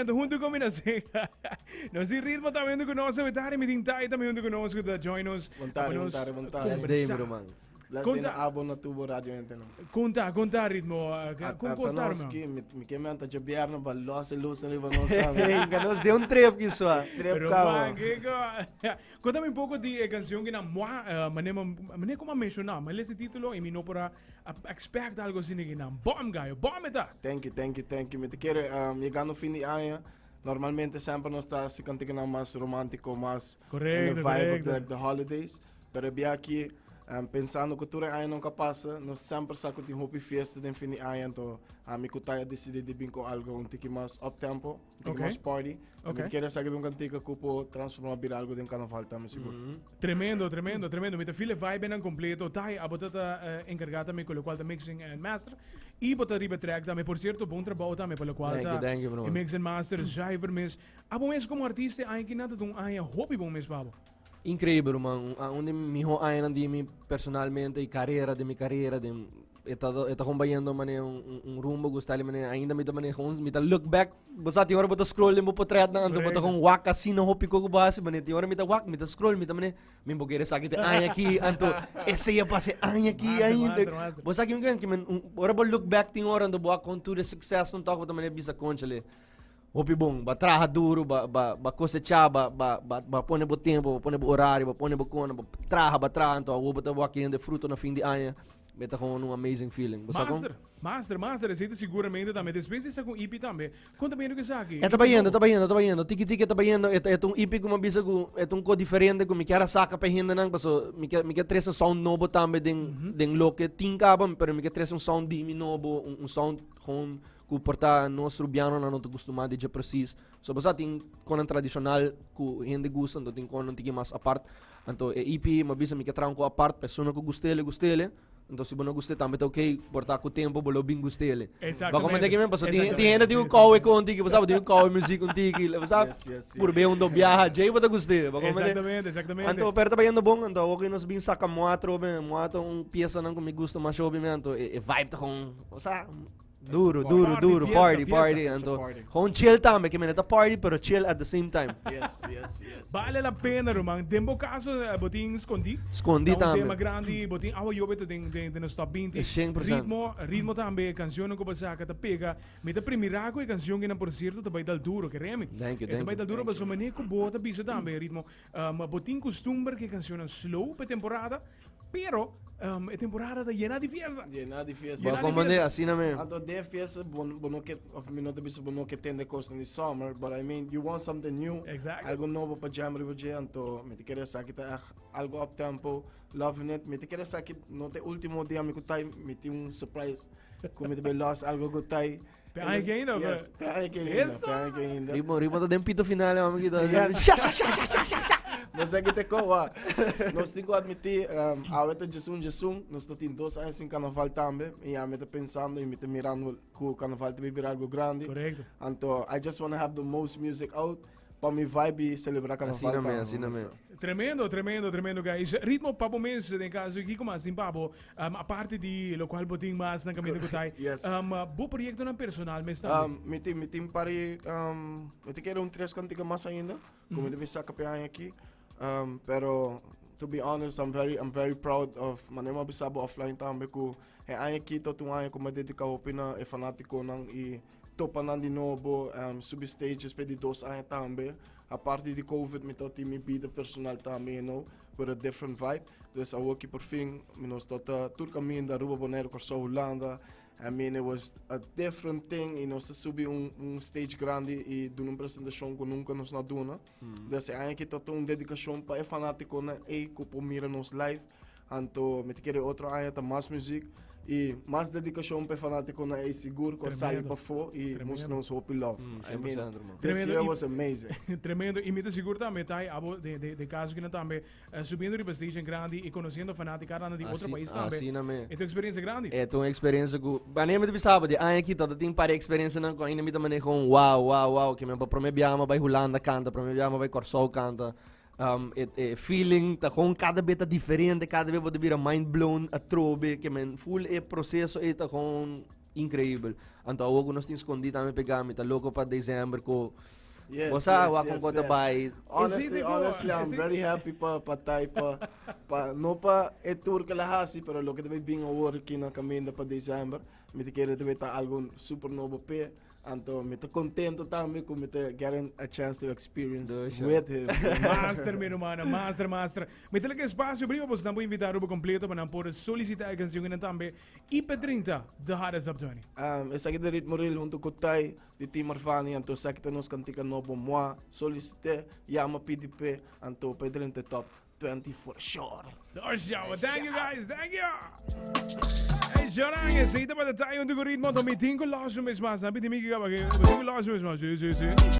junto com nós. Nós ritmo também junto conosco, metade me tintai também junto conosco da join us. Montare. Yes, day mo man. Blessing na abo na tubo radio ente no. Conta ritmo. Com costa Tanoski, mi che menta già bierno ballo se luz ne vamos tam. Hey, ganos de un trip que isso. Trip Pero ka. Contame un poco di canción que na moi, mané como mencionar, mas esse título e mi no para expect algo assim que na bomb guy, bomb eta. Thank you. Mi te quiere llegando fin de año. Normalmente sempre non sta si cantica na más romántico, más in the vibe of the holidays. Pero bia aqui pensando que tudo aí nunca passa, nós sempre saco de hopi festa de fim de ano, então a mi kutaya decide de vir com algo um tiki mais up tempo, um tiki mais party. Okay. Mi quero saber de um cantica que può transformar vir algo de carnaval também seguro. Tremendo. Mi te file vibe en completo. Tai abotata encargata me con lo qual da mixing and master. E bota riba track da me por cierto bom trabalho também pelo qual Thank you, bro. mix and master jiver mis. Abo mes como artista ai que nada dum ai hobby bom mes babo. Incrível, man. Onde me ho ai de mim personalmente e carreira de minha carreira de eta combayando mane rumbo gustali mane ainda me mane com me look back basta ti hora bota scroll mo potret na ando bota com wak assim no hopi ko base mane ti hora me wak me scroll me mane me bogere sa kite ai aqui anto esse ia passe ai aqui ainda basta que me hora bo look back ti hora ando wak com to the success não toco mane bisa conchale hopi bom ba traha duro ba cosecha ba pone bo tempo pone bo horário ba pone bo kono ba traha anto o bota wak de fruto na fim de ano meta gewoon um amazing feeling. Master, receita seguramente também. Depois disso com IP também. Conta bem o que sabe. Tá bayando. Tiki tá bayando. É um IP como bisa com é um co diferente com me quer saca para hinda nang paso me quer três sound novo também den loke tincaba, pero me quer três sound di novo, sound com que porta nosso piano não tô acostumado de precis. So basta tem com tradicional que hinda gusta, então tem com não tem mais apart. Então EP mabisa me quer traum com apart, pessoa que gostele. Então se não gostei também tá ok, portar com o tempo, bolo bem gostei. Exatamente. Como é que mesmo, passou tem ainda tem um call contigo, sabe, tem um call música contigo, sabe? Por bem um do viaja, jay bota gostei. Exatamente. Então perto vai indo bom, então ok nós bem saca moatro peça não que me gusta mais obviamente, e vibe tá com, sabe? Duro, party. Então, com chill também, que é party, pero chill at the same time. Yes. Vale a pena, Roman. Tempo caso, botin escondi. Escondi também. Um tema grande, botin awa yobe de no stop 20. 100%. Ritmo também, canção que você que te pega. Me te primirago e canção que não por certo te vai dar duro, que remi. Thank you. Te vai dar duro, mas o maneco bota bisa também ritmo. Botin costume que canção slow per temporada, pero a temporada tá llena de fiesta. Como é assim na mesmo. Anto de fiesta, bono que of minuto bisa bono que tende costa in summer, but I mean you want something new. Exactly. Algo novo para jam rivoje, anto me te querer saber algo up tempo, loving it. Me te querer saber no te último dia me kutai me te um surprise. Como te be lost algo kutai. Peai que ainda, yes, peai que ainda. Rimo tá dentro pito final, amigo. Mas é que te coa. Nós temos que admitir, a veta Jesum, nós temos 2 anos em carnaval também, e a me tá pensando e me tá mirando que o carnaval deve virar algo grande. Correto. Então, I just want to have the most music out para me vibe e celebrar carnaval. Assim na mesmo. Tremendo, guys. Ritmo papo mês, em caso aqui como assim, papo, a parte de lo qual boting mais na caminho que tai. Yes. Bo projeto na personal, mas também. Me tem pare, me te quero 3 cantigas mais ainda, como deve sacar para aqui. Pero to be honest, I'm very proud of manema bisabo offline também ko ay aqui to ay ko madedika opina e fanatico nang i topa nan di novo sub stages pe di 2 ay também. A parte de COVID me toti me bida personal também, you know, with a different vibe. Dus I work por fim, menos tota tur caminho da Rua Bonaire por Holanda. I mean, it was a different thing, you know, se subi stage grande e de uma apresentação que nunca nos na duna. Dus aí que tota dedicação para é fanático na e que mira nos live. Anto me te quero outro aí tá mais música e mais dedicação para fanático na e seguro que sai para fora e mostra nos hope love. I mean, this year was amazing. Tremendo e me te seguro também tá abo de caso que não também subindo de stage grande e conhecendo fanática de outro país também. Assim na mesmo. É tua experiência grande? É tua experiência que bane me bisaba de aí aqui toda tem para experiência na com ainda me também com wow que me para me biama vai Holanda canta, para me biama vai Corsol canta. Feeling tá com cada vez diferente, cada vez pode vir mind blown a trobe que men full processo tá com incrível. Então, ako nos tin escondida me pegami, ta loko pa December ko. Yes, Bosa, yes, wakong yes, ko yes. tabay. Honestly, Is it honestly, I'm is it- very happy no pa e tour kalahasi, pero lo que deve being award kina kami na pa December, mi te quero deve ta algo super novo pe, anto mi te contento também com mi te getting a chance to experience Doxa. with him. Master, meu mano, master. May talaga espásio, prima, pois não vou invitar o completo para não poder solicitar a canção na também. IP30, The Hottest Up 20. Esa que de ritmo real junto com Tai de Timor Fani, anto sa kita nos cantica novo moi, solicite, yama PDP, anto pedrin te top 20 for sure. Doxa, thank you guys, thank you! Hey, Jorang, sa ito pa tayo yung ritmo, tumiting ko lakas yung mesma. Sabi, di may kikabagay, tumiting ko lakas yung mesma.